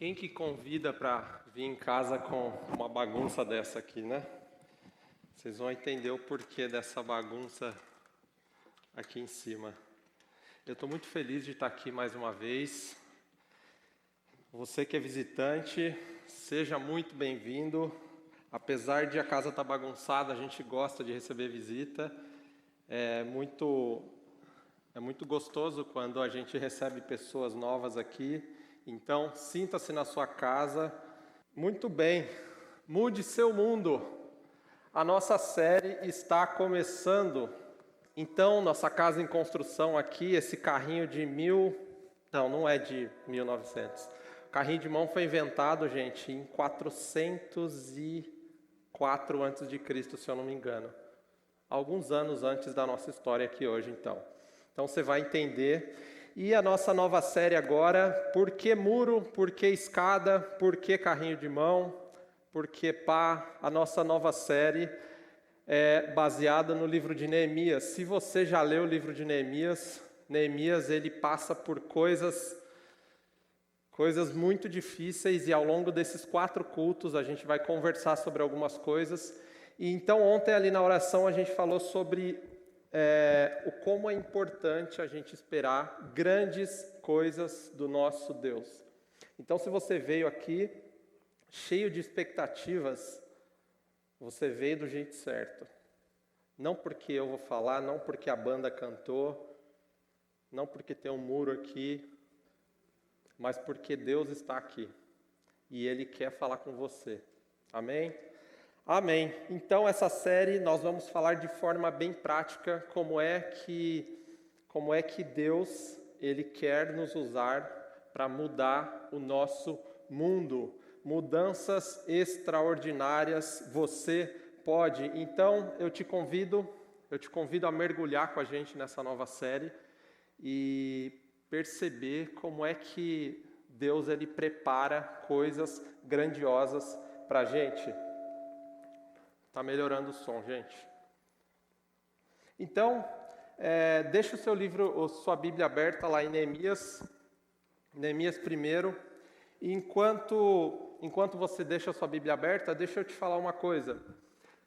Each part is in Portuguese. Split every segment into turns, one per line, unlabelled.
Quem que convida para vir em casa com uma bagunça dessa aqui, né? Vocês vão entender o porquê dessa bagunça aqui em cima. Eu estou muito feliz de estar aqui mais uma vez. Você que é visitante, seja muito bem-vindo. Apesar de a casa estar bagunçada, a gente gosta de receber visita. É muito gostoso quando a gente recebe pessoas novas aqui. Então, sinta-se na sua casa. Muito bem, mude seu mundo. A nossa série está começando. Então, nossa casa em construção aqui, esse carrinho de não é de 1900. O carrinho de mão foi inventado, gente, em 404 a.C., se eu não me engano. Alguns anos antes da nossa história aqui hoje, então. Então, você vai entender. E a nossa nova série agora, por que muro, por que escada, por que carrinho de mão, por que pá? A nossa nova série é baseada no livro de Neemias. Se você já leu o livro de Neemias, ele passa por coisas muito difíceis, e ao longo desses 4 cultos a gente vai conversar sobre algumas coisas. E então ontem ali na oração a gente falou sobre o como é importante a gente esperar grandes coisas do nosso Deus. Então, se você veio aqui cheio de expectativas, você veio do jeito certo. Não porque eu vou falar, não porque a banda cantou, não porque tem um muro aqui, mas porque Deus está aqui e Ele quer falar com você. Amém? Amém. Então, essa série nós vamos falar de forma bem prática como é que Deus Ele quer nos usar para mudar o nosso mundo. Mudanças extraordinárias você pode. Então, eu te convido a mergulhar com a gente nessa nova série e perceber como é que Deus Ele prepara coisas grandiosas para a gente. Está melhorando o som, gente. Então, deixa o seu livro, ou sua Bíblia aberta lá em Neemias 1. E enquanto você deixa a sua Bíblia aberta, deixa eu te falar uma coisa.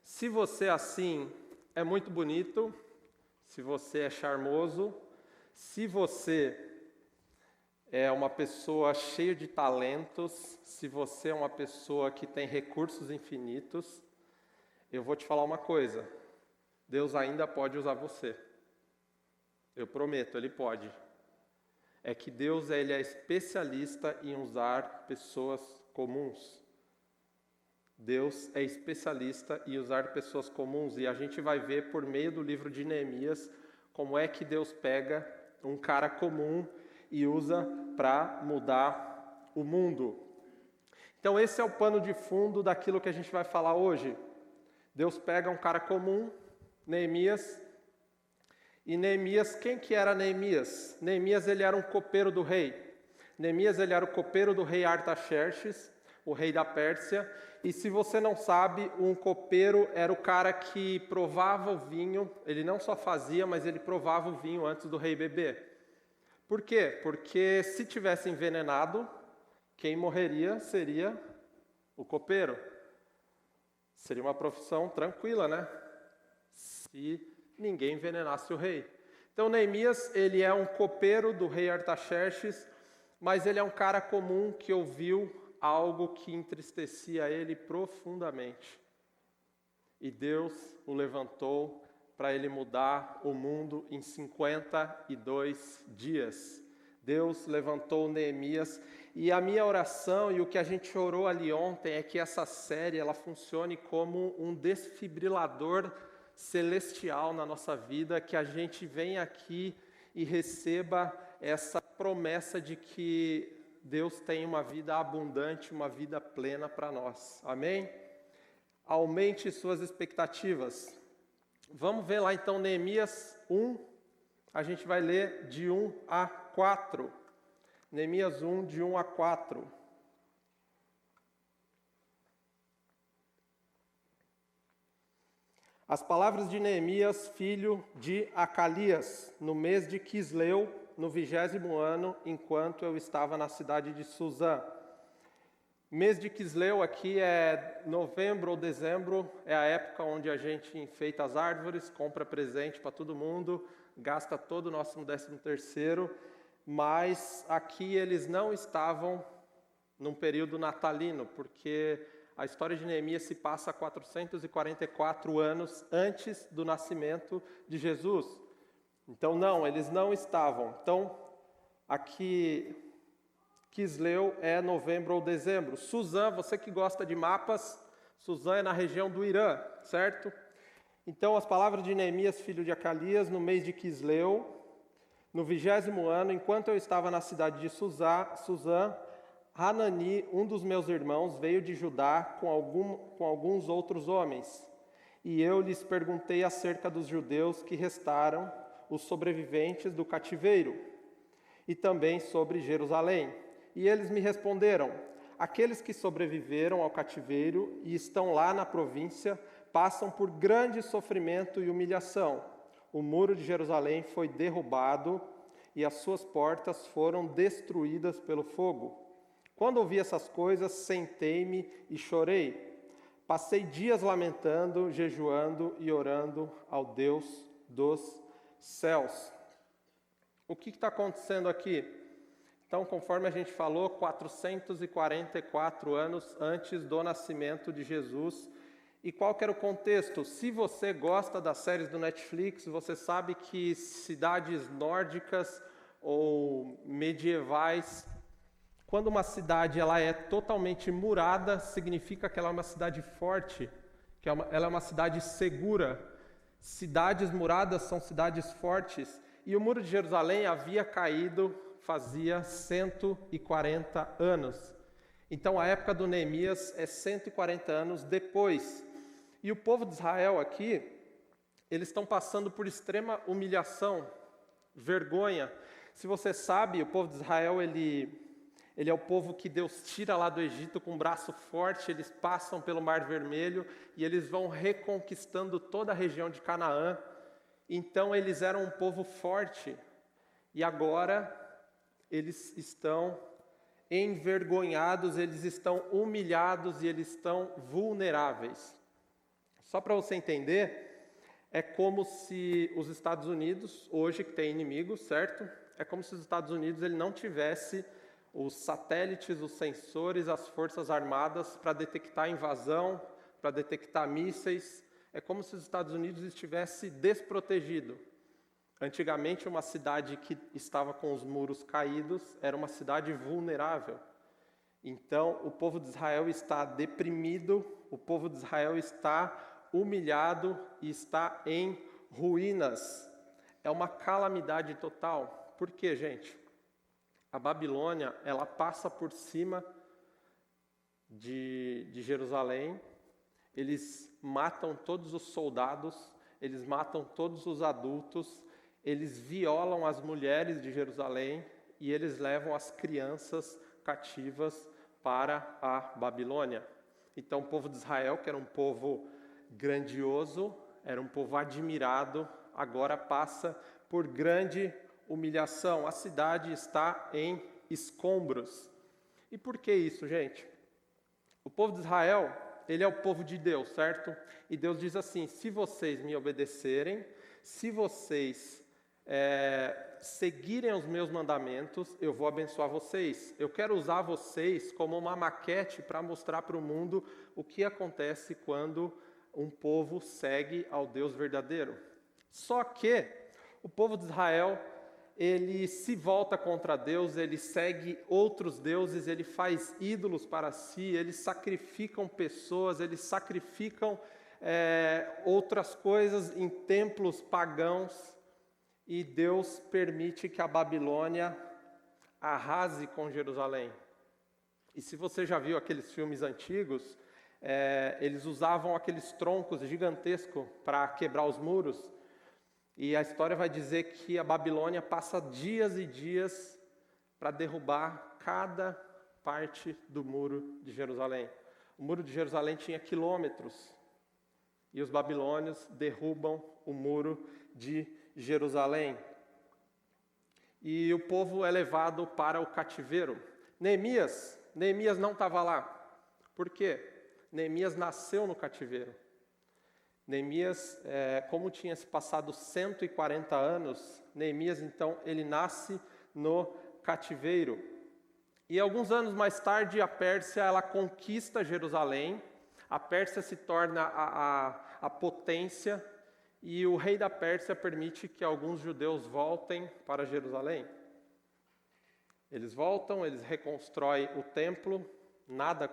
Se você assim é muito bonito, se você é charmoso, se você é uma pessoa cheia de talentos, se você é uma pessoa que tem recursos infinitos, eu vou te falar uma coisa, Deus ainda pode usar você. Eu prometo, Ele pode. É que Deus Ele é especialista em usar pessoas comuns. Deus é especialista em usar pessoas comuns. E a gente vai ver por meio do livro de Neemias como é que Deus pega um cara comum e usa para mudar o mundo. Então esse é o pano de fundo daquilo que a gente vai falar hoje. Deus pega um cara comum, Neemias. E Neemias, quem que era Neemias? Neemias, ele era um copeiro do rei. Neemias, ele era o copeiro do rei Artaxerxes, o rei da Pérsia. E se você não sabe, um copeiro era o cara que provava o vinho. Ele não só fazia, mas ele provava o vinho antes do rei beber. Por quê? Porque se tivesse envenenado, quem morreria seria o copeiro. Seria uma profissão tranquila, né? Se ninguém envenenasse o rei. Então, Neemias, ele é um copeiro do rei Artaxerxes, mas ele é um cara comum que ouviu algo que entristecia ele profundamente. E Deus o levantou para ele mudar o mundo em 52 dias. Deus levantou Neemias. E a minha oração e o que a gente orou ali ontem é que essa série ela funcione como um desfibrilador celestial na nossa vida, que a gente venha aqui e receba essa promessa de que Deus tem uma vida abundante, uma vida plena para nós. Amém? Aumente suas expectativas. Vamos ver lá então Neemias 1, a gente vai ler de 1 a 4. Neemias 1, de 1 a 4. As palavras de Neemias, filho de Acalias, no mês de Quisleu, no 20º ano, enquanto eu estava na cidade de Suzã. Mês de Quisleu aqui é novembro ou dezembro, é a época onde a gente enfeita as árvores, compra presente para todo mundo, gasta todo o nosso 13º, mas aqui eles não estavam num período natalino, porque a história de Neemias se passa 444 anos antes do nascimento de Jesus. Então não, eles não estavam. Então, aqui Quisleu é novembro ou dezembro. Suzã, você que gosta de mapas, Suzã é na região do Irã, certo? Então, as palavras de Neemias, filho de Acalias, no mês de Quisleu, no 20º ano, enquanto eu estava na cidade de Suzã, Hanani, um dos meus irmãos, veio de Judá com alguns outros homens. E eu lhes perguntei acerca dos judeus que restaram, os sobreviventes do cativeiro, e também sobre Jerusalém. E eles me responderam: aqueles que sobreviveram ao cativeiro e estão lá na província passam por grande sofrimento e humilhação. O muro de Jerusalém foi derrubado e as suas portas foram destruídas pelo fogo. Quando ouvi essas coisas, sentei-me e chorei. Passei dias lamentando, jejuando e orando ao Deus dos céus. O que está acontecendo aqui? Então, conforme a gente falou, 444 anos antes do nascimento de Jesus. E qual que era o contexto? Se você gosta das séries do Netflix, você sabe que cidades nórdicas ou medievais, quando uma cidade ela é totalmente murada, significa que ela é uma cidade forte, que ela é uma cidade segura. Cidades muradas são cidades fortes. E o Muro de Jerusalém havia caído fazia 140 anos. Então, a época do Neemias é 140 anos depois. E o povo de Israel aqui, eles estão passando por extrema humilhação, vergonha. Se você sabe, o povo de Israel, ele é o povo que Deus tira lá do Egito com um braço forte, eles passam pelo Mar Vermelho e eles vão reconquistando toda a região de Canaã. Então, eles eram um povo forte. E agora eles estão envergonhados, eles estão humilhados e eles estão vulneráveis. Só para você entender, é como se os Estados Unidos, hoje que tem inimigos, certo? É como se os Estados Unidos ele não tivesse os satélites, os sensores, as forças armadas para detectar invasão, para detectar mísseis. É como se os Estados Unidos estivesse desprotegido. Antigamente, uma cidade que estava com os muros caídos era uma cidade vulnerável. Então, o povo de Israel está deprimido, o povo de Israel está humilhado e está em ruínas. É uma calamidade total. Por quê, gente? A Babilônia, ela passa por cima de Jerusalém, eles matam todos os soldados, eles matam todos os adultos, eles violam as mulheres de Jerusalém e eles levam as crianças cativas para a Babilônia. Então, o povo de Israel, que era um povo grandioso, era um povo admirado, agora passa por grande humilhação. A cidade está em escombros. E por que isso, gente? O povo de Israel, ele é o povo de Deus, certo? E Deus diz assim: se vocês me obedecerem, se vocês seguirem os meus mandamentos, eu vou abençoar vocês. Eu quero usar vocês como uma maquete para mostrar para o mundo o que acontece quando um povo segue ao Deus verdadeiro. Só que o povo de Israel, ele se volta contra Deus, ele segue outros deuses, ele faz ídolos para si, eles sacrificam pessoas, eles sacrificam outras coisas em templos pagãos. E Deus permite que a Babilônia arrase com Jerusalém. E se você já viu aqueles filmes antigos, eles usavam aqueles troncos gigantescos para quebrar os muros. E a história vai dizer que a Babilônia passa dias e dias para derrubar cada parte do muro de Jerusalém. O muro de Jerusalém tinha quilômetros. E os babilônios derrubam o muro de Jerusalém. E o povo é levado para o cativeiro. Neemias não estava lá. Por quê? Neemias nasceu no cativeiro. Neemias, como tinha se passado 140 anos, Neemias, então, ele nasce no cativeiro. E alguns anos mais tarde, a Pérsia, ela conquista Jerusalém. A Pérsia se torna a potência, e o rei da Pérsia permite que alguns judeus voltem para Jerusalém. Eles voltam, eles reconstroem o templo, nada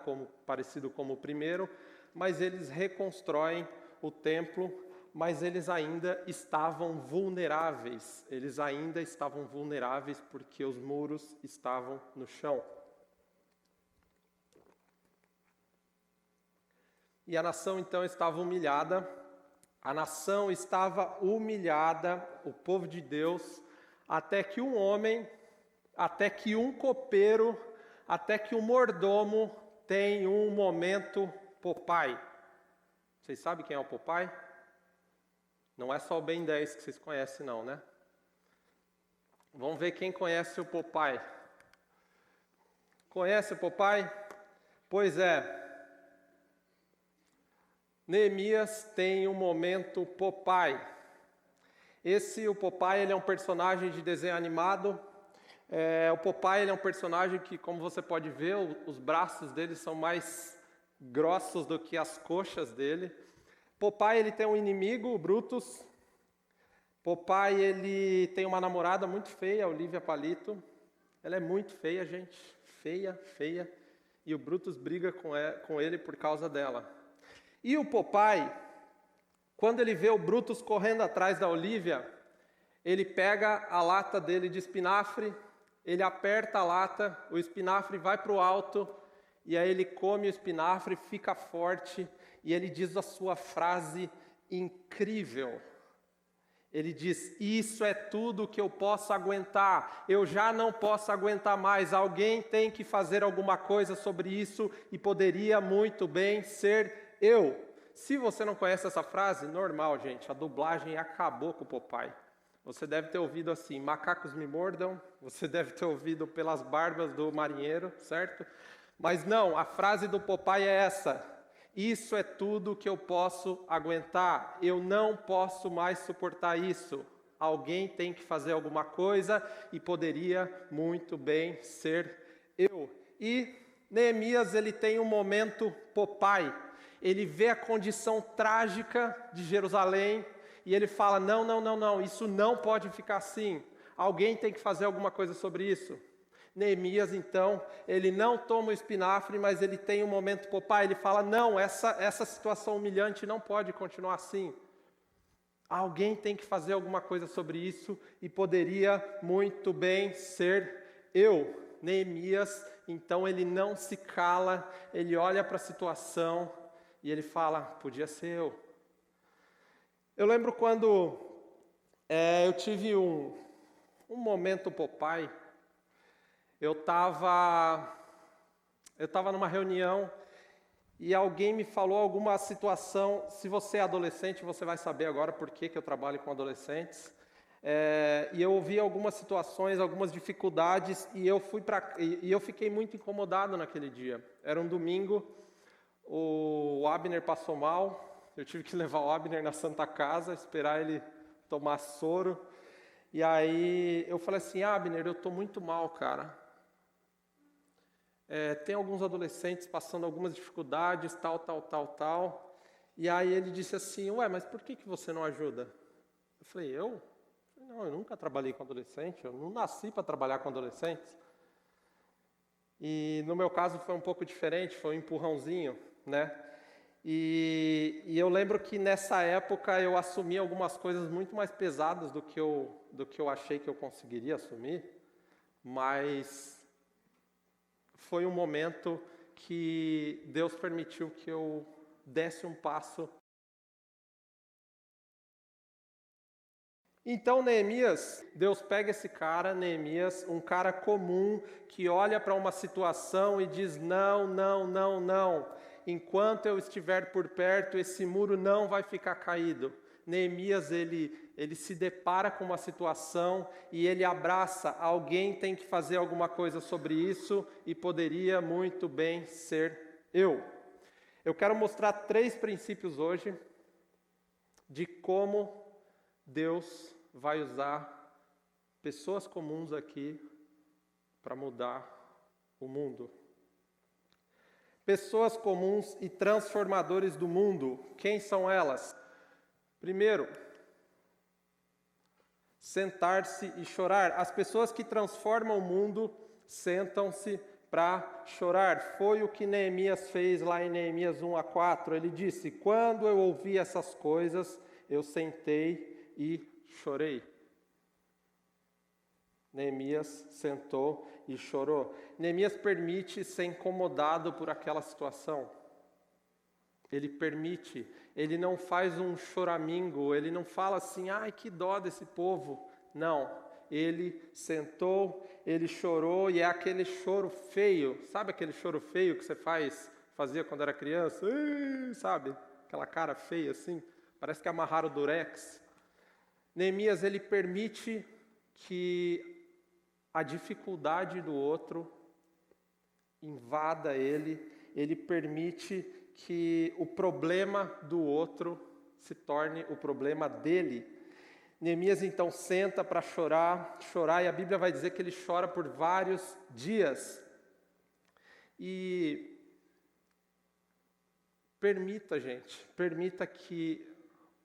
parecido como o primeiro, mas eles reconstroem o templo, mas eles ainda estavam vulneráveis. Eles ainda estavam vulneráveis porque os muros estavam no chão. E a nação então estava humilhada. A nação estava humilhada, o povo de Deus, até que um homem, até que um copeiro, até que um mordomo tem um momento Popai. Vocês sabem quem é o Popai? Não é só o Ben 10 que vocês conhecem não, né? Vamos ver quem conhece o Popai. Conhece o Popai? Pois é. Neemias tem um momento Popai. O Popai, ele é um personagem de desenho animado. O Popai, ele é um personagem que, como você pode ver, os braços dele são mais grossos do que as coxas dele. Popai, ele tem um inimigo, o Brutus. Popai, ele tem uma namorada muito feia, a Olivia Palito. Ela é muito feia, gente. Feia, feia. E o Brutus briga com ele por causa dela. E o Popai, quando ele vê o Brutus correndo atrás da Olivia, ele pega a lata dele de espinafre, ele aperta a lata, o espinafre vai para o alto, e aí ele come o espinafre, fica forte, e ele diz a sua frase incrível. Ele diz: isso é tudo que eu posso aguentar, eu já não posso aguentar mais, alguém tem que fazer alguma coisa sobre isso, e poderia muito bem ser eu. Se você não conhece essa frase, normal, gente, a dublagem acabou com o Popai. Você deve ter ouvido assim: macacos me mordam, você deve ter ouvido pelas barbas do marinheiro, certo? Mas não, a frase do Popai é essa: isso é tudo que eu posso aguentar, eu não posso mais suportar isso. Alguém tem que fazer alguma coisa e poderia muito bem ser eu. E Neemias, ele tem um momento Popai. Ele vê a condição trágica de Jerusalém e ele fala: não, isso não pode ficar assim. Alguém tem que fazer alguma coisa sobre isso. Neemias, então, ele não toma o espinafre, mas ele tem um momento Popai. Ele fala: não, essa situação humilhante não pode continuar assim. Alguém tem que fazer alguma coisa sobre isso e poderia muito bem ser eu. Neemias, então, ele não se cala, ele olha para a situação e ele fala: podia ser eu. Eu lembro quando eu tive um momento Popai. Eu estava numa reunião e alguém me falou alguma situação. Se você é adolescente, você vai saber agora por que eu trabalho com adolescentes. E eu ouvi algumas situações, algumas dificuldades, e eu fiquei muito incomodado naquele dia. Era um domingo, o Abner passou mal, eu tive que levar o Abner na Santa Casa, esperar ele tomar soro. E aí eu falei assim: Abner, eu estou muito mal, cara. Tem alguns adolescentes passando algumas dificuldades, tal. E aí ele disse assim: ué, mas por que você não ajuda? Eu falei: eu? Não, eu nunca trabalhei com adolescente, eu não nasci para trabalhar com adolescentes. E no meu caso foi um pouco diferente, foi um empurrãozinho, né? E eu lembro que nessa época eu assumi algumas coisas muito mais pesadas do que eu achei que eu conseguiria assumir, mas foi um momento que Deus permitiu que eu desse um passo. Então Neemias, Deus pega esse cara, Neemias, um cara comum, que olha para uma situação e diz: não. Enquanto eu estiver por perto, esse muro não vai ficar caído. Neemias, ele se depara com uma situação e ele abraça: alguém tem que fazer alguma coisa sobre isso e poderia muito bem ser Eu quero mostrar 3 princípios hoje de como Deus vai usar pessoas comuns aqui para mudar o mundo. Pessoas comuns e transformadores do mundo. Quem são elas? Primeiro, sentar-se e chorar. As pessoas que transformam o mundo sentam-se para chorar. Foi o que Neemias fez lá em Neemias 1-4. Ele disse: quando eu ouvi essas coisas, eu sentei e chorei. Neemias sentou e chorou. Neemias permite ser incomodado por aquela situação. Ele permite, ele não faz um choramingo, ele não fala assim, ai que dó desse povo. Não, ele sentou, ele chorou, e é aquele choro feio. Sabe aquele choro feio que você fazia quando era criança? Sabe? Aquela cara feia assim, parece que amarraram o durex. Neemias, ele permite que a dificuldade do outro invada ele permite que o problema do outro se torne o problema dele. Neemias então senta para chorar, e a Bíblia vai dizer que ele chora por vários dias. E permita que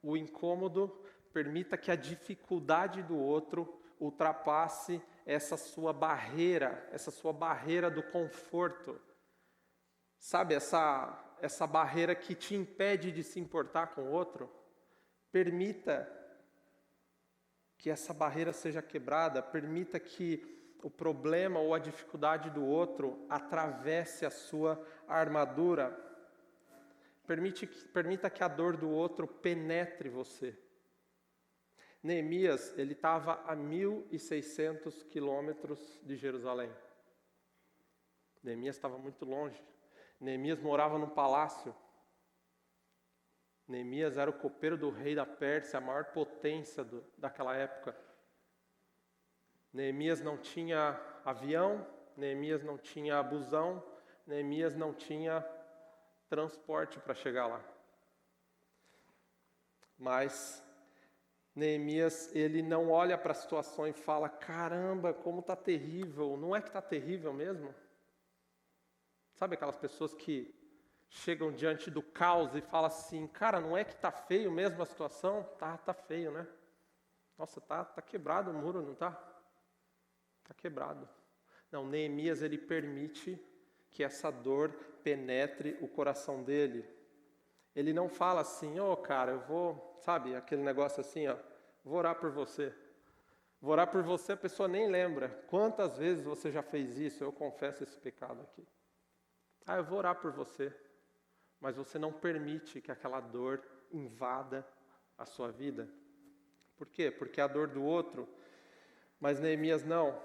o incômodo, permita que a dificuldade do outro ultrapasse essa sua barreira do conforto. Sabe, essa barreira que te impede de se importar com o outro? Permita que essa barreira seja quebrada, permita que o problema ou a dificuldade do outro atravesse a sua armadura. Permita que a dor do outro penetre você. Neemias, ele estava a 1.600 quilômetros de Jerusalém. Neemias estava muito longe. Neemias morava num palácio. Neemias era o copeiro do rei da Pérsia, a maior potência daquela época. Neemias não tinha avião, Neemias não tinha busão, Neemias não tinha transporte para chegar lá. Mas Neemias, ele não olha para a situação e fala, caramba, como está terrível. Não é que está terrível mesmo? Sabe aquelas pessoas que chegam diante do caos e falam assim, cara, não é que está feio mesmo a situação? Tá feio, né? Nossa, tá quebrado o muro, não tá? Tá quebrado. Não, Neemias, ele permite que essa dor penetre o coração dele. Ele não fala assim, cara, eu vou, sabe, aquele negócio assim, vou orar por você. Vou orar por você, a pessoa nem lembra. Quantas vezes você já fez isso? Eu confesso esse pecado aqui. Eu vou orar por você. Mas você não permite que aquela dor invada a sua vida. Por quê? Porque é a dor do outro. Mas Neemias não.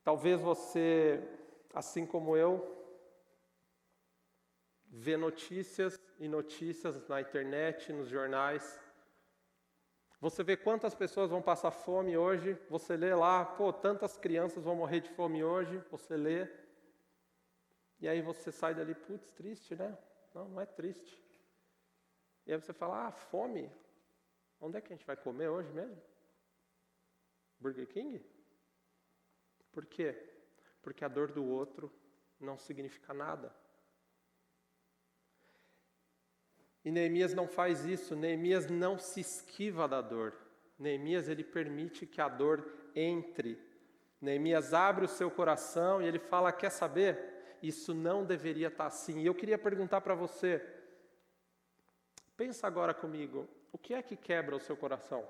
Talvez você, assim como eu, vê notícias e notícias na internet, nos jornais. Você vê quantas pessoas vão passar fome hoje, você lê lá, tantas crianças vão morrer de fome hoje, você lê. E aí você sai dali, putz, triste, né? Não é triste. E aí você fala, fome? Onde é que a gente vai comer hoje mesmo? Burger King? Por quê? Porque a dor do outro não significa nada. E Neemias não faz isso, Neemias não se esquiva da dor. Neemias, ele permite que a dor entre. Neemias abre o seu coração e ele fala, quer saber? Isso não deveria estar assim. E eu queria perguntar para você, pensa agora comigo, o que é que quebra o seu coração?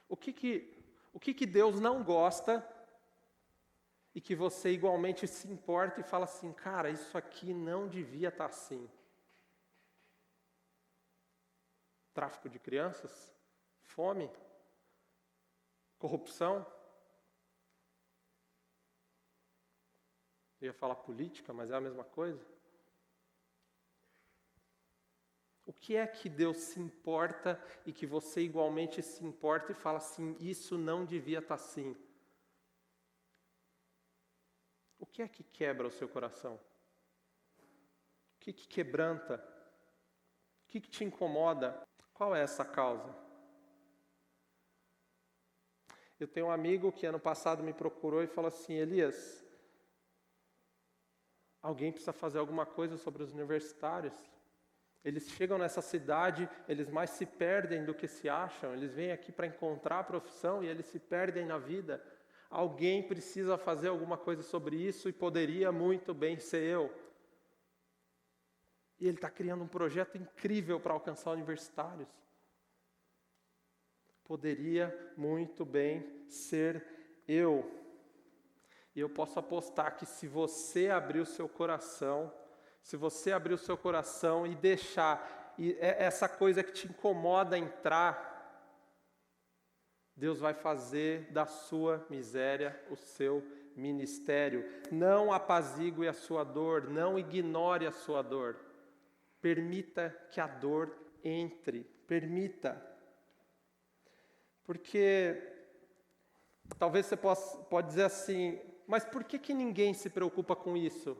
O que Deus não gosta e que você igualmente se importa e fala assim, cara, isso aqui não devia estar assim. Tráfico de crianças? Fome? Corrupção? Eu ia falar política, mas é a mesma coisa. O que é que Deus se importa e que você igualmente se importa e fala assim, isso não devia estar assim? O que é que quebra o seu coração? O que quebranta? O que te incomoda? Qual é essa causa? Eu tenho um amigo que ano passado me procurou e falou assim: Elias, alguém precisa fazer alguma coisa sobre os universitários. Eles chegam nessa cidade, eles mais se perdem do que se acham. Eles vêm aqui para encontrar a profissão e eles se perdem na vida. Alguém precisa fazer alguma coisa sobre isso e poderia muito bem ser eu. E ele está criando um projeto incrível para alcançar universitários. Poderia muito bem ser eu. E eu posso apostar que se você abrir o seu coração, e deixar essa coisa que te incomoda entrar, Deus vai fazer da sua miséria o seu ministério. Não apazigue a sua dor, não ignore a sua dor. Permita que a dor entre, permita. Porque talvez você pode dizer assim, mas por que ninguém se preocupa com isso?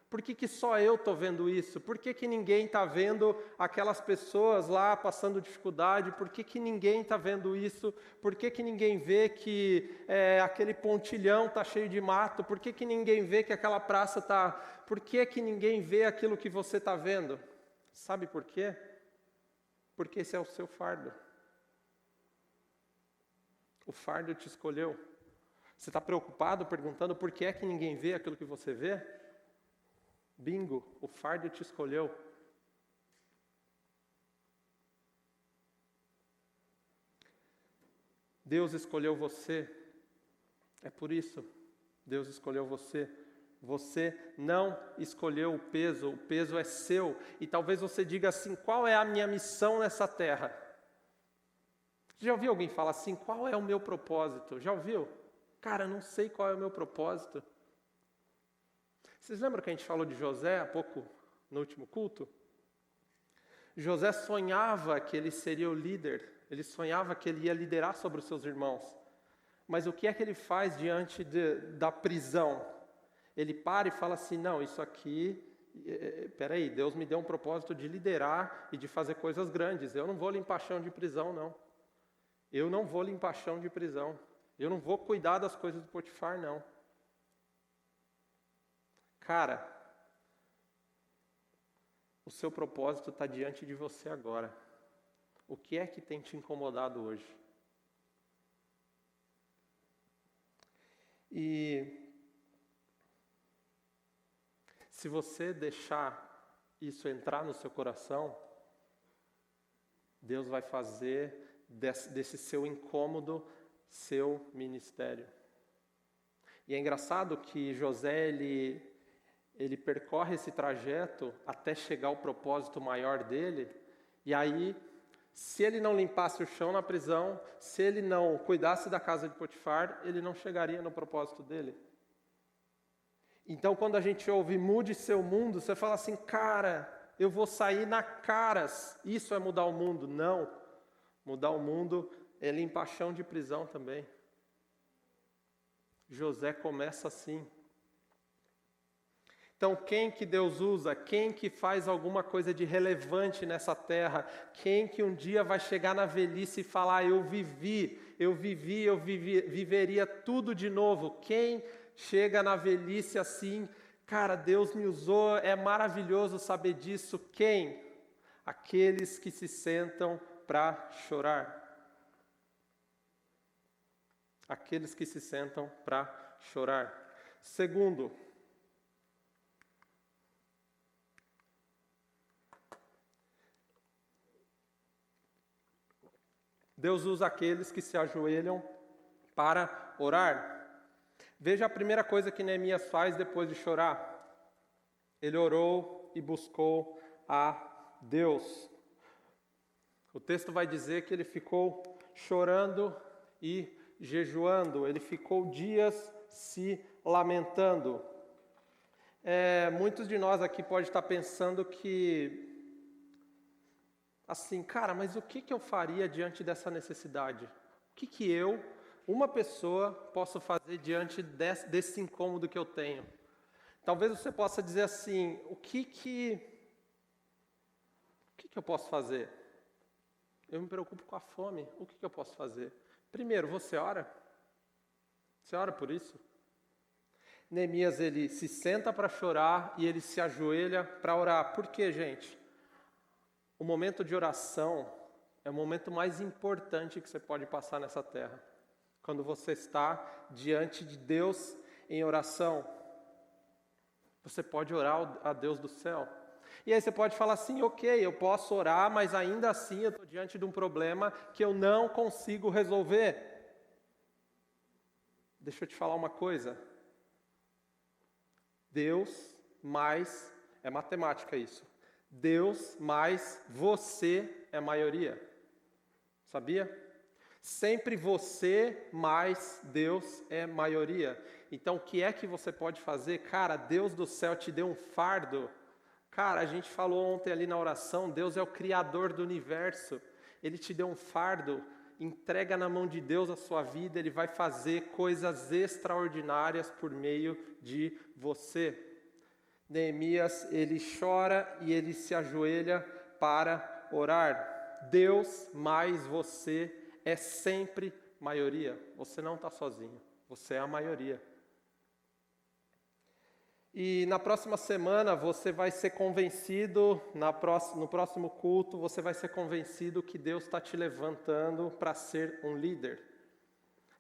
Por que só eu estou vendo isso? Por que ninguém está vendo aquelas pessoas lá passando dificuldade? Por que ninguém está vendo isso? Por que ninguém vê que aquele pontilhão está cheio de mato? Por que ninguém vê que aquela praça está... Por que ninguém vê aquilo que você está vendo? Sabe por quê? Porque esse é o seu fardo. O fardo te escolheu. Você está preocupado perguntando por que é que ninguém vê aquilo que você vê? Bingo, o fardo te escolheu. Deus escolheu você. É por isso, Deus escolheu você. Você não escolheu o peso é seu. E talvez você diga assim, qual é a minha missão nessa terra? Já ouviu alguém falar assim, qual é o meu propósito? Já ouviu? Cara, não sei qual é o meu propósito. Vocês lembram que a gente falou de José há pouco, no último culto? José sonhava que ele seria o líder, ele sonhava que ele ia liderar sobre os seus irmãos. Mas o que é que ele faz diante da prisão? Ele para e fala assim, não, isso aqui, peraí, Deus me deu um propósito de liderar e de fazer coisas grandes. Eu não vou limpar chão de prisão, não. Eu não vou limpar chão de prisão. Eu não vou cuidar das coisas do Potifar, não. Cara, o seu propósito está diante de você agora. O que é que tem te incomodado hoje? E se você deixar isso entrar no seu coração, Deus vai fazer desse seu incômodo seu ministério. E é engraçado que José, ele percorre esse trajeto até chegar ao propósito maior dele, e aí, se ele não limpasse o chão na prisão, se ele não cuidasse da casa de Potifar, ele não chegaria no propósito dele. Então, quando a gente ouve mude seu mundo, você fala assim, cara, eu vou sair na caras, isso é mudar o mundo. Não, mudar o mundo é limpar chão de prisão também. José começa assim. Então, quem que Deus usa? Quem que faz alguma coisa de relevante nessa terra? Quem que um dia vai chegar na velhice e falar, eu viveria tudo de novo? Quem chega na velhice assim, cara, Deus me usou, é maravilhoso saber disso. Quem? Aqueles que se sentam para chorar. Aqueles que se sentam para chorar. Segundo, Deus usa aqueles que se ajoelham para orar. Veja a primeira coisa que Neemias faz depois de chorar. Ele orou e buscou a Deus. O texto vai dizer que ele ficou chorando e jejuando. Ele ficou dias se lamentando. Muitos de nós aqui podem estar pensando que assim, cara, mas o que eu faria diante dessa necessidade? O que eu, uma pessoa, posso fazer diante desse incômodo que eu tenho? Talvez você possa dizer assim, o que eu posso fazer? Eu me preocupo com a fome, o que eu posso fazer? Primeiro, você ora? Você ora por isso? Neemias, ele se senta para chorar e ele se ajoelha para orar. Por quê, gente? O momento de oração é o momento mais importante que você pode passar nessa terra. Quando você está diante de Deus em oração, você pode orar a Deus do céu. E aí você pode falar assim, ok, eu posso orar, mas ainda assim eu estou diante de um problema que eu não consigo resolver. Deixa eu te falar uma coisa. Deus mais, é matemática isso, Deus mais você é maioria. Sabia? Sempre você mais Deus é maioria. Então o que é que você pode fazer? Cara, Deus do céu te deu um fardo. Cara, a gente falou ontem ali na oração, Deus é o Criador do universo. Ele te deu um fardo, entrega na mão de Deus a sua vida, Ele vai fazer coisas extraordinárias por meio de você. Neemias, ele chora e ele se ajoelha para orar. Deus mais você é sempre maioria. Você não está sozinho, você é a maioria. E na próxima semana você vai ser convencido, no próximo culto, você vai ser convencido que Deus está te levantando para ser um líder.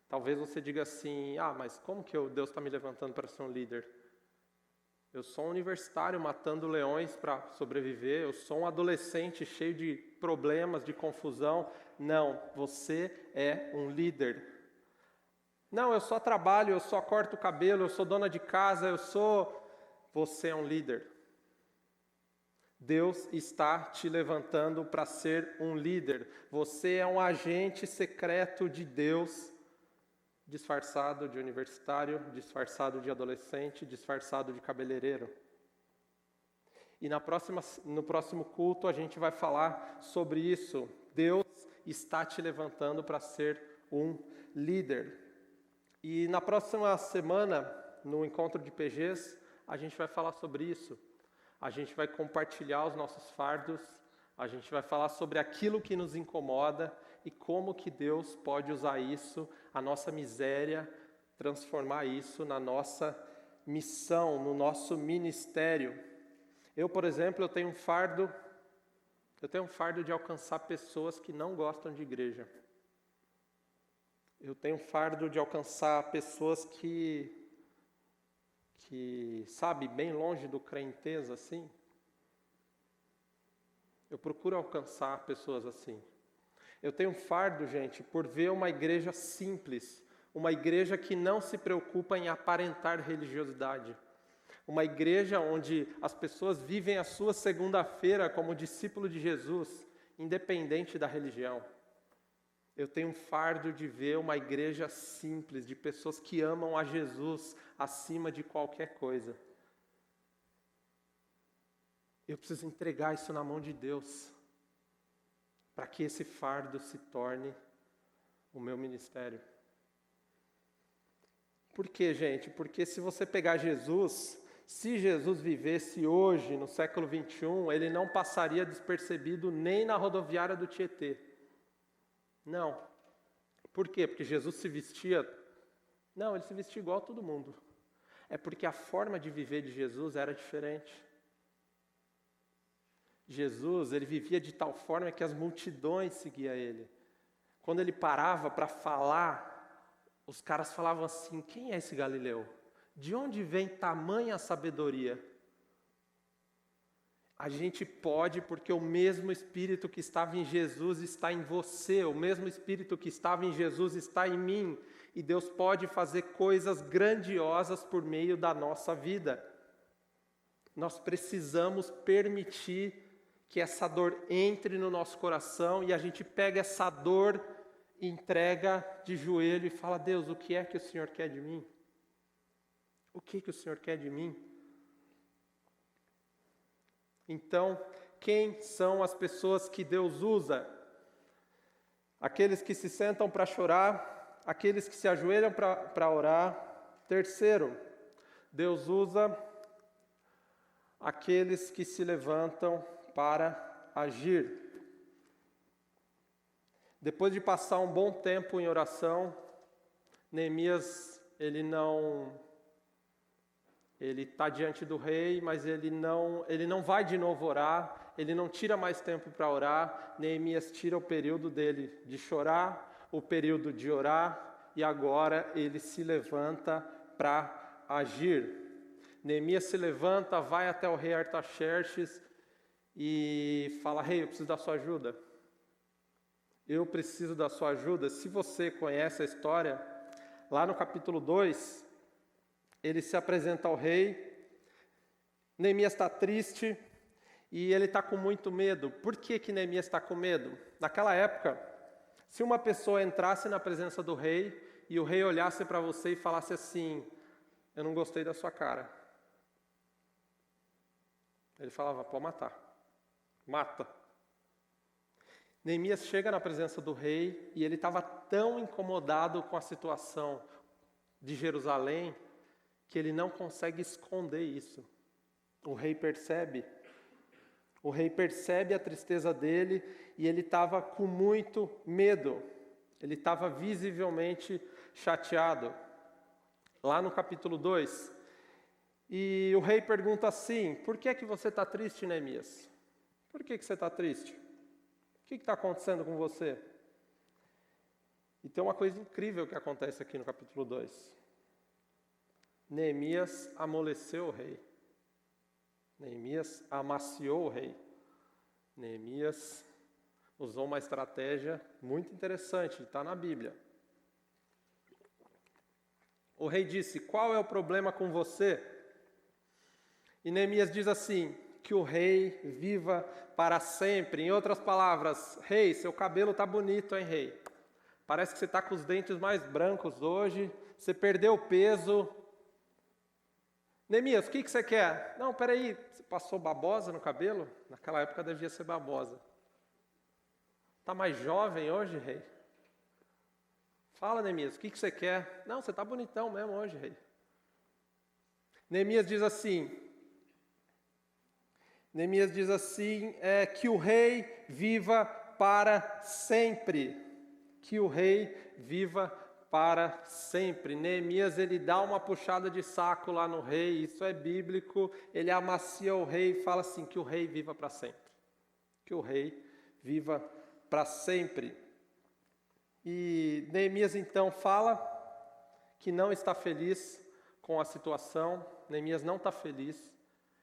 Talvez você diga assim, mas como que Deus está me levantando para ser um líder? Eu sou um universitário matando leões para sobreviver, eu sou um adolescente cheio de problemas, de confusão. Não, você é um líder. Não, eu só trabalho, eu só corto o cabelo, eu sou dona de casa, Você é um líder. Deus está te levantando para ser um líder. Você é um agente secreto de Deus, disfarçado de universitário, disfarçado de adolescente, disfarçado de cabeleireiro. E no próximo culto a gente vai falar sobre isso. Deus está te levantando para ser um líder. E na próxima semana, no encontro de PGs, a gente vai falar sobre isso. A gente vai compartilhar os nossos fardos, a gente vai falar sobre aquilo que nos incomoda e como que Deus pode usar isso, a nossa miséria, transformar isso na nossa missão, no nosso ministério. Eu, por exemplo, eu tenho um fardo de alcançar pessoas que não gostam de igreja. Eu tenho um fardo de alcançar pessoas que sabe, bem longe do crentez assim. Eu procuro alcançar pessoas assim. Eu tenho um fardo, gente, por ver uma igreja simples, uma igreja que não se preocupa em aparentar religiosidade. Uma igreja onde as pessoas vivem a sua segunda-feira como discípulo de Jesus, independente da religião. Eu tenho um fardo de ver uma igreja simples, de pessoas que amam a Jesus acima de qualquer coisa. Eu preciso entregar isso na mão de Deus, para que esse fardo se torne o meu ministério. Por quê, gente? Porque se você pegar Jesus, se Jesus vivesse hoje, no século 21, ele não passaria despercebido nem na rodoviária do Tietê. Não. Por quê? Porque Jesus se vestia... Não, ele se vestia igual a todo mundo. É porque a forma de viver de Jesus era diferente. Jesus, ele vivia de tal forma que as multidões seguiam ele. Quando ele parava para falar, os caras falavam assim, quem é esse Galileu? De onde vem tamanha sabedoria? A gente pode, porque o mesmo Espírito que estava em Jesus está em você, o mesmo Espírito que estava em Jesus está em mim, e Deus pode fazer coisas grandiosas por meio da nossa vida. Nós precisamos permitir que essa dor entre no nosso coração, e a gente pega essa dor, entrega de joelho e fala, Deus, o que é que o Senhor quer de mim? O que o Senhor quer de mim? Então, quem são as pessoas que Deus usa? Aqueles que se sentam para chorar, aqueles que se ajoelham para orar. Terceiro, Deus usa aqueles que se levantam para agir. Depois de passar um bom tempo em oração, Neemias, ele está diante do rei, mas ele não vai de novo orar, ele não tira mais tempo para orar. Neemias tira o período dele de chorar, o período de orar, e agora ele se levanta para agir. Neemias se levanta, vai até o rei Artaxerxes e fala: rei, eu preciso da sua ajuda. Eu preciso da sua ajuda. Se você conhece a história, lá no capítulo 2, ele se apresenta ao rei. Neemias está triste e ele está com muito medo. Por que Neemias está com medo? Naquela época, se uma pessoa entrasse na presença do rei e o rei olhasse para você e falasse assim: eu não gostei da sua cara, ele falava: pode matar, mata. Neemias chega na presença do rei e ele estava tão incomodado com a situação de Jerusalém que ele não consegue esconder isso. O rei percebe a tristeza dele e ele estava com muito medo. Ele estava visivelmente chateado. Lá no capítulo 2, e o rei pergunta assim: por que você está triste, Neemias? Por que você está triste? O que está acontecendo com você? E tem uma coisa incrível que acontece aqui no capítulo 2. Neemias amoleceu o rei. Neemias amaciou o rei. Neemias usou uma estratégia muito interessante, está na Bíblia. O rei disse: qual é o problema com você? E Neemias diz assim: que o rei viva para sempre. Em outras palavras: rei, seu cabelo está bonito, hein, rei? Parece que você está com os dentes mais brancos hoje, você perdeu peso. Neemias, o que você quer? Não, peraí, você passou babosa no cabelo? Naquela época devia ser babosa. Está mais jovem hoje, rei? Fala, Neemias, o que você quer? Não, você está bonitão mesmo hoje, rei. Neemias diz assim, que o rei viva para sempre. Que o rei viva para sempre. Neemias, ele dá uma puxada de saco lá no rei, isso é bíblico. Ele amacia o rei e fala assim: que o rei viva para sempre. Que o rei viva para sempre. E Neemias então fala que não está feliz com a situação. Neemias não está feliz.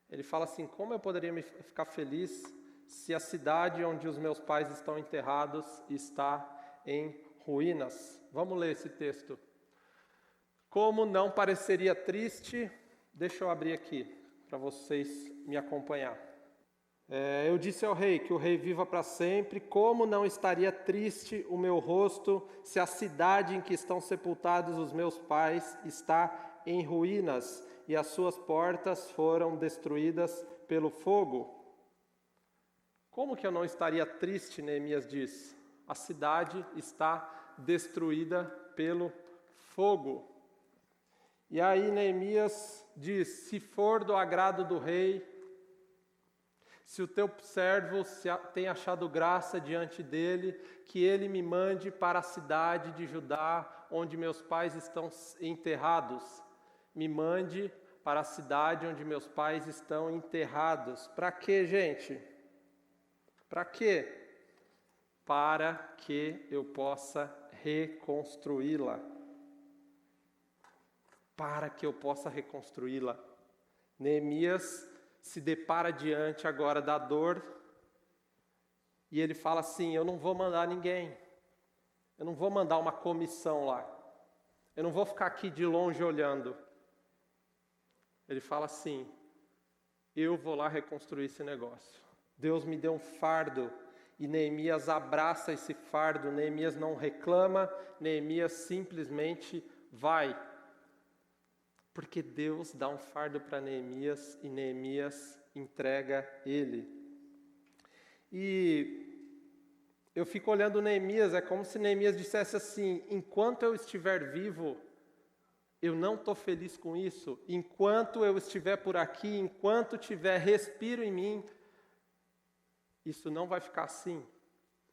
Ele fala assim: como eu poderia ficar feliz se a cidade onde os meus pais estão enterrados está em ruínas? Vamos ler esse texto. Como não pareceria triste, deixa eu abrir aqui para vocês me acompanhar. Eu disse ao rei que o rei viva para sempre. Como não estaria triste o meu rosto se a cidade em que estão sepultados os meus pais está em ruínas e as suas portas foram destruídas pelo fogo? Como que eu não estaria triste, Neemias diz? A cidade está destruída pelo fogo. E aí Neemias diz: se for do agrado do rei, se o teu servo tem achado graça diante dele, que ele me mande para a cidade de Judá, onde meus pais estão enterrados. Me mande para a cidade onde meus pais estão enterrados. Para quê, gente? Para quê? Para que eu possa reconstruí-la. Para que eu possa reconstruí-la. Neemias se depara diante agora da dor e ele fala assim: eu não vou mandar ninguém. Eu não vou mandar uma comissão lá. Eu não vou ficar aqui de longe olhando. Ele fala assim: eu vou lá reconstruir esse negócio. Deus me deu um fardo. E Neemias abraça esse fardo. Neemias não reclama, Neemias simplesmente vai. Porque Deus dá um fardo para Neemias e Neemias entrega ele. E eu fico olhando Neemias, é como se Neemias dissesse assim: enquanto eu estiver vivo, eu não estou feliz com isso. Enquanto eu estiver por aqui, enquanto tiver respiro em mim, isso não vai ficar assim.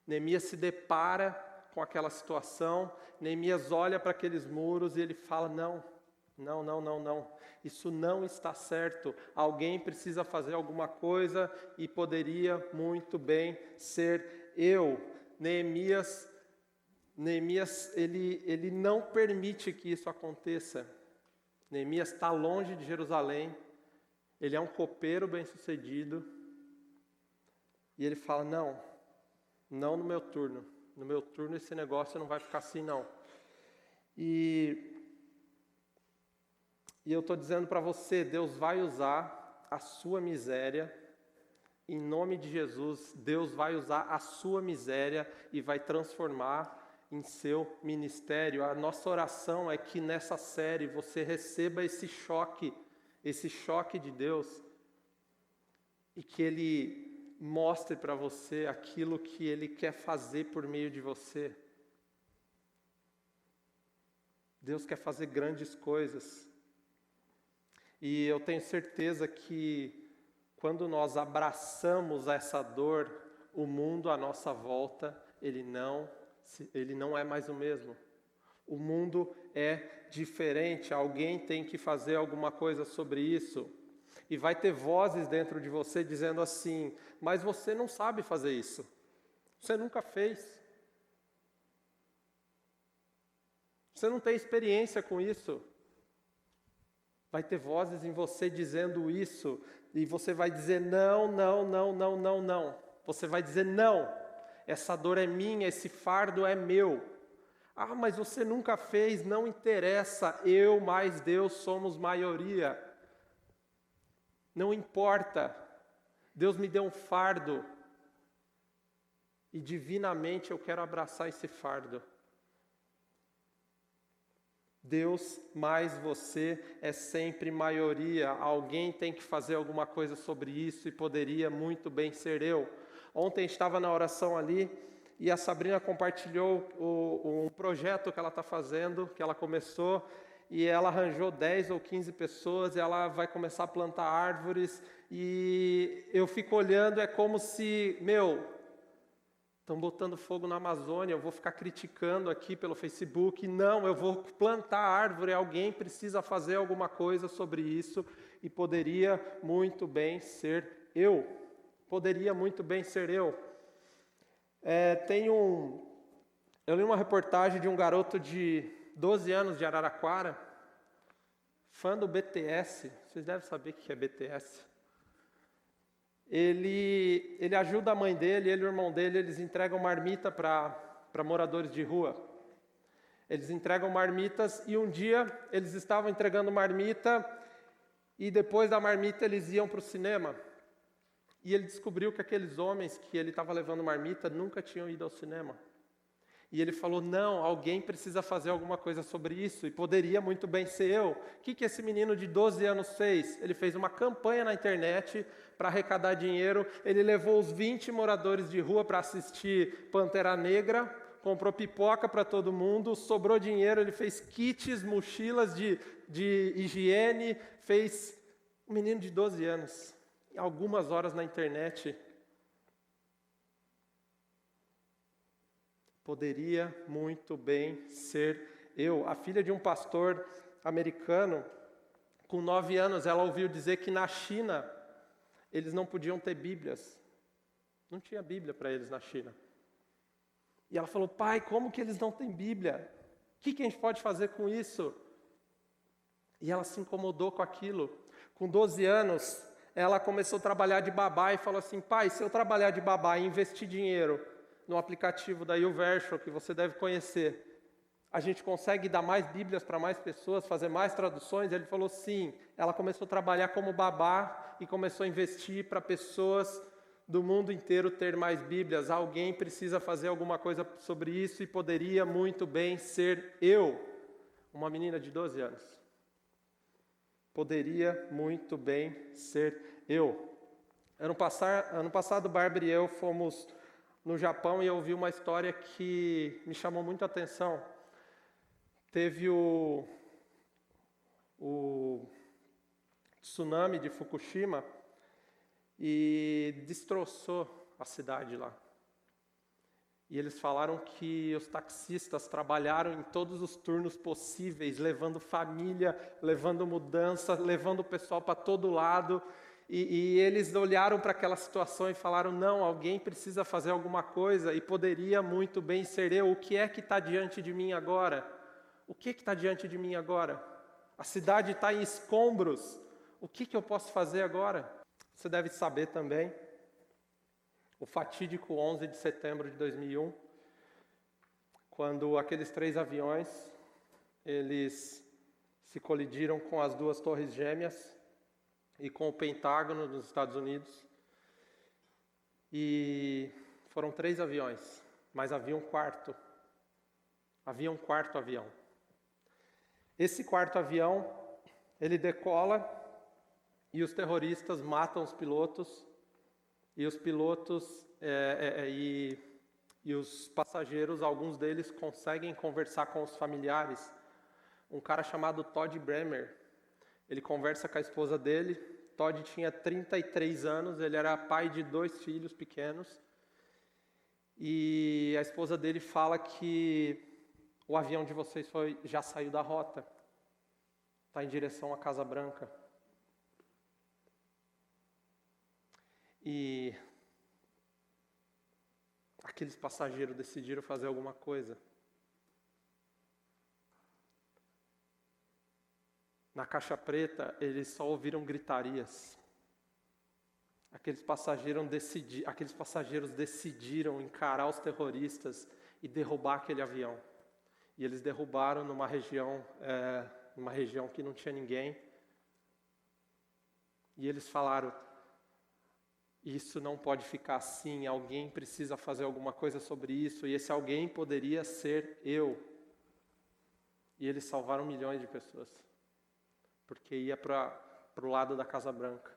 Neemias se depara com aquela situação, Neemias olha para aqueles muros e ele fala, não. Isso não está certo. Alguém precisa fazer alguma coisa e poderia muito bem ser eu. Neemias, ele não permite que isso aconteça. Neemias está longe de Jerusalém, ele é um copeiro bem-sucedido, e ele fala, não no meu turno. No meu turno esse negócio não vai ficar assim, não. E eu estou dizendo para você, Deus vai usar a sua miséria, em nome de Jesus, Deus vai usar a sua miséria e vai transformar em seu ministério. A nossa oração é que nessa série você receba esse choque de Deus, e que Ele mostre para você aquilo que Ele quer fazer por meio de você. Deus quer fazer grandes coisas. E eu tenho certeza que quando nós abraçamos essa dor, o mundo à nossa volta, ele não é mais o mesmo. O mundo é diferente, alguém tem que fazer alguma coisa sobre isso. E vai ter vozes dentro de você dizendo assim, mas você não sabe fazer isso. Você nunca fez. Você não tem experiência com isso. Vai ter vozes em você dizendo isso, e você vai dizer não. Você vai dizer não, essa dor é minha, esse fardo é meu. Ah, mas você nunca fez, não interessa, eu mais Deus somos maioria. Não importa, Deus me deu um fardo, e divinamente eu quero abraçar esse fardo. Deus mais você é sempre maioria. Alguém tem que fazer alguma coisa sobre isso, e poderia muito bem ser eu. Ontem estava na oração ali e a Sabrina compartilhou um projeto que ela está fazendo, que ela começou, e ela arranjou 10 ou 15 pessoas e ela vai começar a plantar árvores, e eu fico olhando, é como se, estão botando fogo na Amazônia, eu vou ficar criticando aqui pelo Facebook. Não, eu vou plantar árvore, alguém precisa fazer alguma coisa sobre isso, e poderia muito bem ser eu. Poderia muito bem ser eu. Eu li uma reportagem de um garoto de 12 anos de Araraquara, fã do BTS, vocês devem saber o que é BTS. Ele ajuda a mãe dele, ele e o irmão dele, eles entregam marmita para moradores de rua. Eles entregam marmitas, e um dia eles estavam entregando marmita, e depois da marmita eles iam para o cinema. E ele descobriu que aqueles homens que ele estava levando marmita nunca tinham ido ao cinema. E ele falou, não, alguém precisa fazer alguma coisa sobre isso, e poderia muito bem ser eu. O que esse menino de 12 anos fez? Ele fez uma campanha na internet para arrecadar dinheiro. Ele levou os 20 moradores de rua para assistir Pantera Negra, comprou pipoca para todo mundo, sobrou dinheiro, ele fez kits, mochilas de higiene, fez um menino de 12 anos, algumas horas na internet. Poderia muito bem ser eu. A filha de um pastor americano, com 9 anos, ela ouviu dizer que na China eles não podiam ter Bíblias. Não tinha Bíblia para eles na China. E ela falou, pai, como que eles não têm Bíblia? O que a gente pode fazer com isso? E ela se incomodou com aquilo. Com 12 anos, ela começou a trabalhar de babá e falou assim, pai, se eu trabalhar de babá e investir dinheiro no aplicativo da YouVersion, que você deve conhecer, a gente consegue dar mais Bíblias para mais pessoas, fazer mais traduções? Ele falou sim. Ela começou a trabalhar como babá e começou a investir para pessoas do mundo inteiro ter mais Bíblias. Alguém precisa fazer alguma coisa sobre isso, e poderia muito bem ser eu, uma menina de 12 anos. Poderia muito bem ser eu. Ano passado, Bárbara e eu fomos no Japão, e eu ouvi uma história que me chamou muito a atenção. Teve tsunami de Fukushima e destroçou a cidade lá. E eles falaram que os taxistas trabalharam em todos os turnos possíveis, levando família, levando mudança, levando o pessoal para todo lado. E eles olharam para aquela situação e falaram, não, alguém precisa fazer alguma coisa e poderia muito bem ser eu. O que é que está diante de mim agora? O que está diante de mim agora? A cidade está em escombros. O que eu posso fazer agora? Você deve saber também, o fatídico 11 de setembro de 2001, quando aqueles 3 aviões, eles se colidiram com as 2 torres gêmeas e com o Pentágono dos Estados Unidos. E foram 3 aviões, mas havia um quarto. Havia um quarto avião. Esse quarto avião, ele decola e os terroristas matam os pilotos. E os pilotos e os passageiros, alguns deles conseguem conversar com os familiares. Um cara chamado Todd Bremer, ele conversa com a esposa dele. Todd tinha 33 anos, ele era pai de 2 filhos pequenos. E a esposa dele fala que o avião de vocês já saiu da rota. Está em direção à Casa Branca. E aqueles passageiros decidiram fazer alguma coisa. Na caixa preta, eles só ouviram gritarias. Aqueles passageiros decidiram encarar os terroristas e derrubar aquele avião. E eles derrubaram numa região que não tinha ninguém. E eles falaram, isso não pode ficar assim, alguém precisa fazer alguma coisa sobre isso, e esse alguém poderia ser eu. E eles salvaram milhões de pessoas, porque ia para o lado da Casa Branca.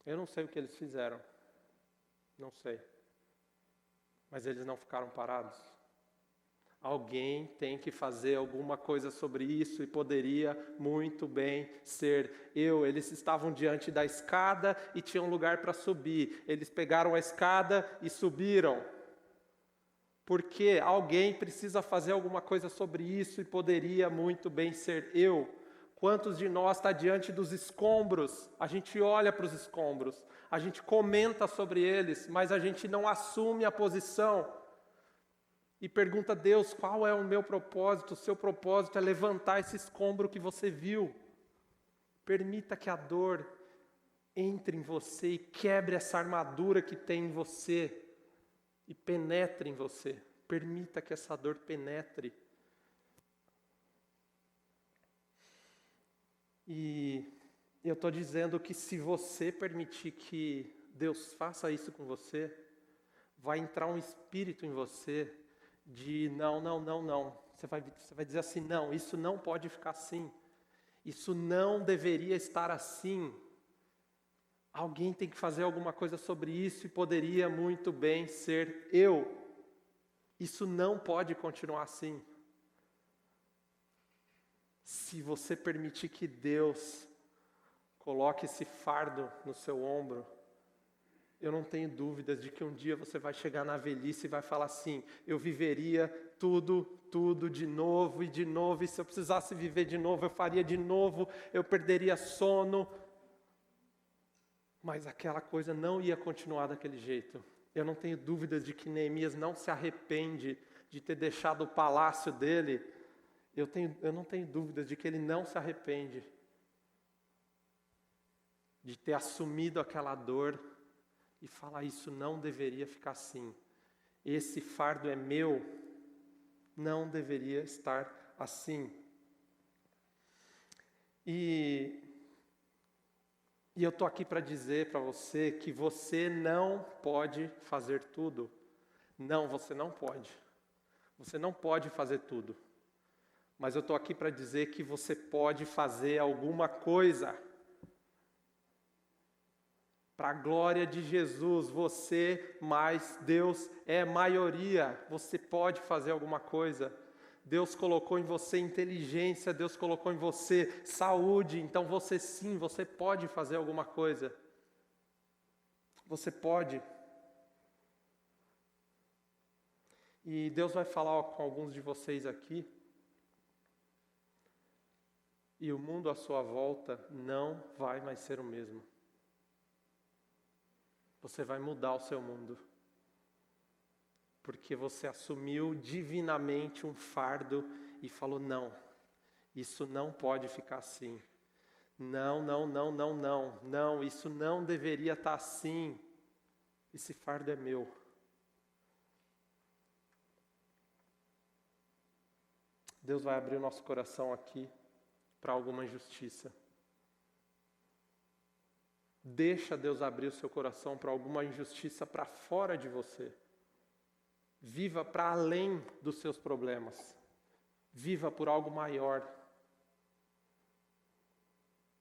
Eu não sei o que eles fizeram, não sei, mas eles não ficaram parados. Alguém tem que fazer alguma coisa sobre isso e poderia muito bem ser eu. Eles estavam diante da escada e tinham lugar para subir. Eles pegaram a escada e subiram. Porque alguém precisa fazer alguma coisa sobre isso e poderia muito bem ser eu. Quantos de nós está diante dos escombros? A gente olha para os escombros, a gente comenta sobre eles, mas a gente não assume a posição. E pergunta a Deus, qual é o meu propósito? O seu propósito é levantar esse escombro que você viu. Permita que a dor entre em você e quebre essa armadura que tem em você e penetre em você. Permita que essa dor penetre. E eu estou dizendo que se você permitir que Deus faça isso com você, vai entrar um espírito em você de não. Você vai dizer assim, não, isso não pode ficar assim. Isso não deveria estar assim. Alguém tem que fazer alguma coisa sobre isso e poderia muito bem ser eu. Isso não pode continuar assim. Se você permitir que Deus coloque esse fardo no seu ombro, eu não tenho dúvidas de que um dia você vai chegar na velhice e vai falar assim, eu viveria tudo de novo, e se eu precisasse viver de novo, eu faria de novo, eu perderia sono. Mas aquela coisa não ia continuar daquele jeito. Eu não tenho dúvidas de que Neemias não se arrepende de ter deixado o palácio dele. Eu não tenho dúvidas de que ele não se arrepende de ter assumido aquela dor e falar, isso não deveria ficar assim. Esse fardo é meu, não deveria estar assim. E eu estou aqui para dizer para você que você não pode fazer tudo. Não, você não pode. Você não pode fazer tudo. Mas eu estou aqui para dizer que você pode fazer alguma coisa. Para a glória de Jesus, você mais Deus é maioria. Você pode fazer alguma coisa. Deus colocou em você inteligência, Deus colocou em você saúde, então você sim, você pode fazer alguma coisa. Você pode. E Deus vai falar com alguns de vocês aqui. E o mundo à sua volta não vai mais ser o mesmo. Você vai mudar o seu mundo. Porque você assumiu divinamente um fardo e falou, não, isso não pode ficar assim. Não, isso não deveria estar assim. Esse fardo é meu. Deus vai abrir o nosso coração aqui para alguma injustiça. Deixa Deus abrir o seu coração para alguma injustiça para fora de você. Viva para além dos seus problemas. Viva por algo maior.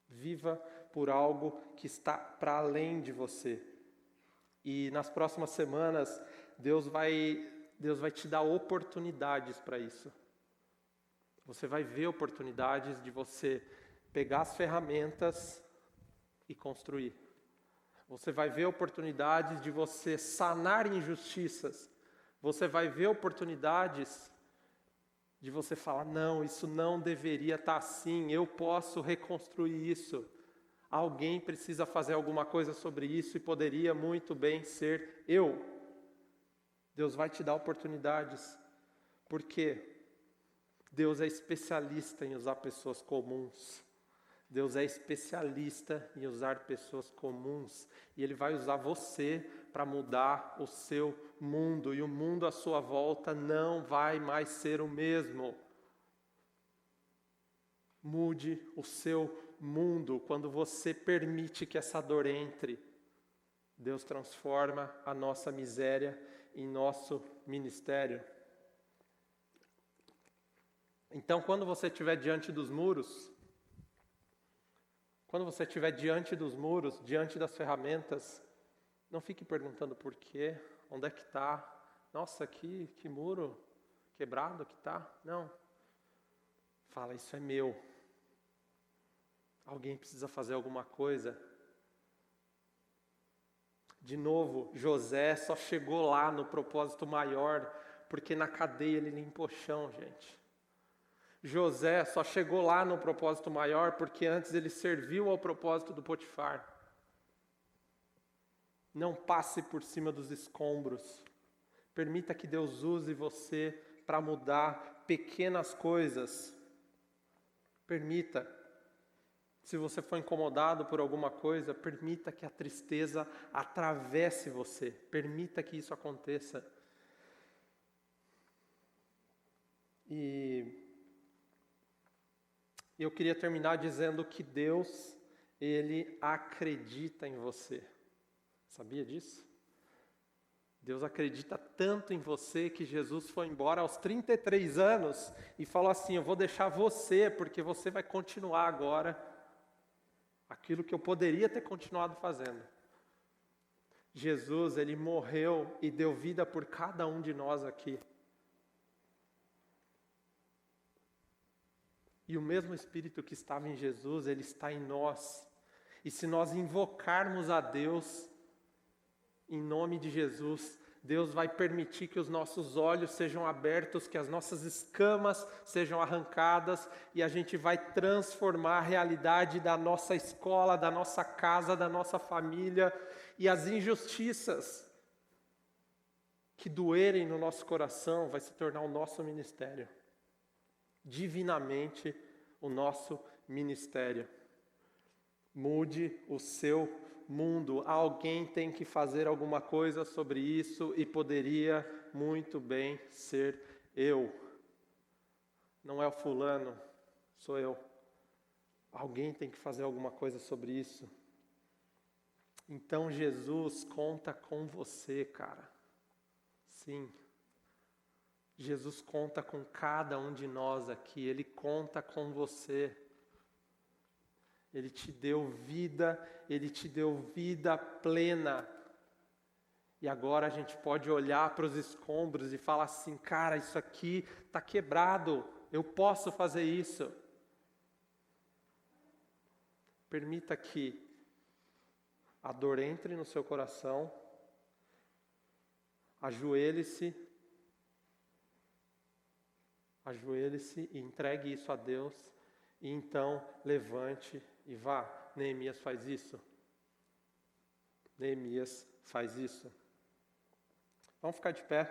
Viva por algo que está para além de você. E nas próximas semanas, Deus vai te dar oportunidades para isso. Você vai ver oportunidades de você pegar as ferramentas e construir. Você vai ver oportunidades de você sanar injustiças. Você vai ver oportunidades de você falar, não, isso não deveria estar assim, eu posso reconstruir isso. Alguém precisa fazer alguma coisa sobre isso e poderia muito bem ser eu. Deus vai te dar oportunidades. Por quê? Deus é especialista em usar pessoas comuns. Deus é especialista em usar pessoas comuns. E Ele vai usar você para mudar o seu mundo. E o mundo à sua volta não vai mais ser o mesmo. Mude o seu mundo. Quando você permite que essa dor entre, Deus transforma a nossa miséria em nosso ministério. Então, quando você estiver diante dos muros, diante das ferramentas, não fique perguntando por quê, onde é que está, nossa, que muro quebrado que está. Não. Fala, isso é meu. Alguém precisa fazer alguma coisa. De novo, José só chegou lá no propósito maior, porque na cadeia ele limpou o chão, gente. José só chegou lá no propósito maior porque antes ele serviu ao propósito do Potifar. Não passe por cima dos escombros. Permita que Deus use você para mudar pequenas coisas. Permita. Se você for incomodado por alguma coisa, permita que a tristeza atravesse você. Permita que isso aconteça. E eu queria terminar dizendo que Deus, Ele acredita em você. Sabia disso? Deus acredita tanto em você que Jesus foi embora aos 33 anos e falou assim, eu vou deixar você, porque você vai continuar agora aquilo que eu poderia ter continuado fazendo. Jesus, Ele morreu e deu vida por cada um de nós aqui. E o mesmo Espírito que estava em Jesus, Ele está em nós. E se nós invocarmos a Deus, em nome de Jesus, Deus vai permitir que os nossos olhos sejam abertos, que as nossas escamas sejam arrancadas, e a gente vai transformar a realidade da nossa escola, da nossa casa, da nossa família, e as injustiças que doerem no nosso coração vai se tornar o nosso ministério. Divinamente o nosso ministério. Mude o seu mundo. Alguém tem que fazer alguma coisa sobre isso e poderia muito bem ser eu. Não é o fulano, sou eu. Alguém tem que fazer alguma coisa sobre isso. Então Jesus conta com você, cara. Sim. Jesus conta com cada um de nós aqui, Ele conta com você. Ele te deu vida plena. E agora a gente pode olhar para os escombros e falar assim, cara, isso aqui está quebrado, eu posso fazer isso. Permita que a dor entre no seu coração, ajoelhe-se e entregue isso a Deus, e então levante e vá. Neemias faz isso. Neemias faz isso. Vamos ficar de pé.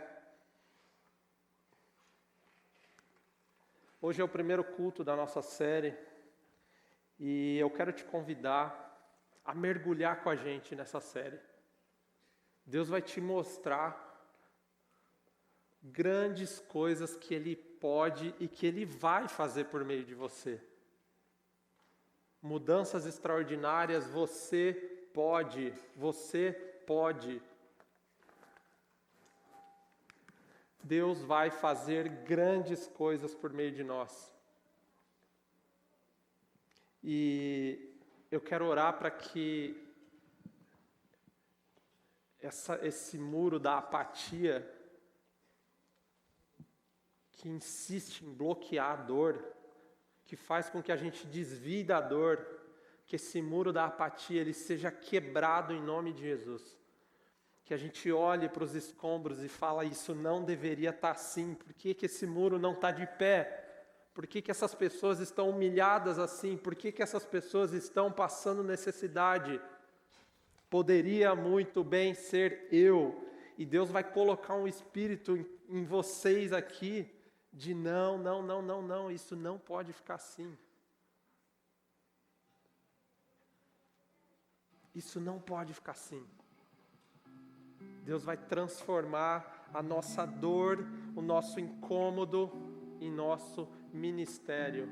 Hoje é o primeiro culto da nossa série, e eu quero te convidar a mergulhar com a gente nessa série. Deus vai te mostrar grandes coisas que Ele pode e que Ele vai fazer por meio de você. Mudanças extraordinárias, você pode. Deus vai fazer grandes coisas por meio de nós. E eu quero orar para que esse muro da apatia que insiste em bloquear a dor, que faz com que a gente desvie da dor, que esse muro da apatia ele seja quebrado em nome de Jesus. Que a gente olhe para os escombros e fala, isso não deveria estar assim, por que esse muro não está de pé? Por que essas pessoas estão humilhadas assim? Por que essas pessoas estão passando necessidade? Poderia muito bem ser eu. E Deus vai colocar um espírito em vocês aqui de não, isso não pode ficar assim. Isso não pode ficar assim. Deus vai transformar a nossa dor, o nosso incômodo em nosso ministério.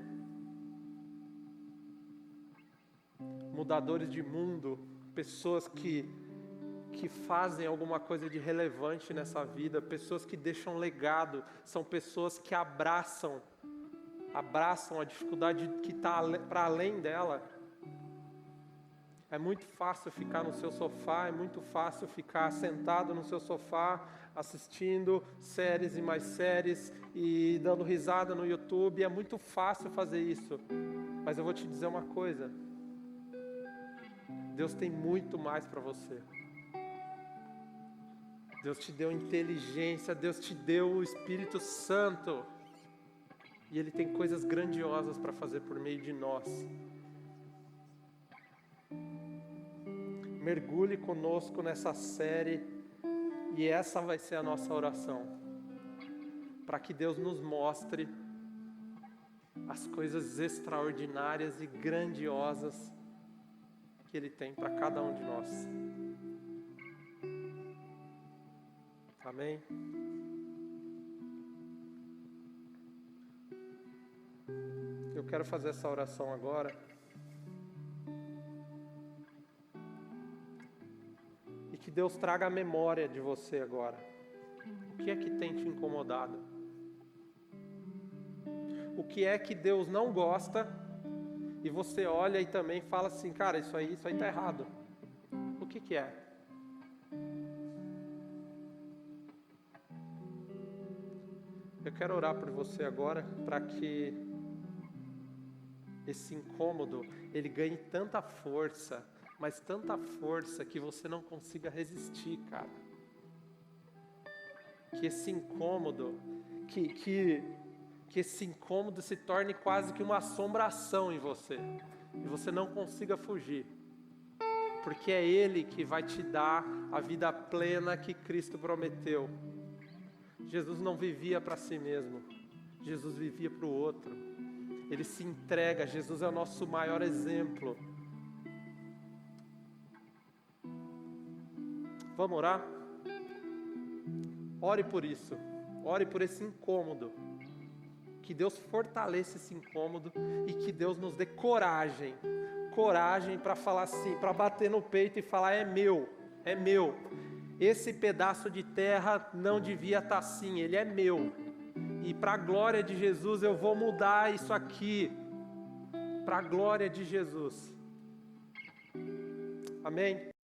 Mudadores de mundo, pessoas que fazem alguma coisa de relevante nessa vida, pessoas que deixam legado, são pessoas que abraçam a dificuldade que está para além dela. É muito fácil ficar no seu sofá, é muito fácil ficar sentado no seu sofá, assistindo séries e mais séries e dando risada no YouTube. É muito fácil fazer isso. Mas eu vou te dizer uma coisa. Deus tem muito mais para você. Deus te deu inteligência, Deus te deu o Espírito Santo. E Ele tem coisas grandiosas para fazer por meio de nós. Mergulhe conosco nessa série e essa vai ser a nossa oração, para que Deus nos mostre as coisas extraordinárias e grandiosas que Ele tem para cada um de nós. Amém? Eu quero fazer essa oração agora. Que Deus traga a memória de você agora. O que é que tem te incomodado? O que é que Deus não gosta e você olha e também fala assim, cara, isso aí está errado. O que é? Eu quero orar por você agora para que esse incômodo ele ganhe tanta força, mas tanta força que você não consiga resistir, cara. Que esse incômodo, que esse incômodo se torne quase que uma assombração em você. E você não consiga fugir. Porque é Ele que vai te dar a vida plena que Cristo prometeu. Jesus não vivia para si mesmo. Jesus vivia para o outro. Ele se entrega. Jesus é o nosso maior exemplo. Vamos orar? Ore por isso. Ore por esse incômodo. Que Deus fortaleça esse incômodo e que Deus nos dê coragem. Coragem para falar assim, para bater no peito e falar, é meu. Esse pedaço de terra não devia estar assim, ele é meu. E para a glória de Jesus eu vou mudar isso aqui. Para a glória de Jesus. Amém?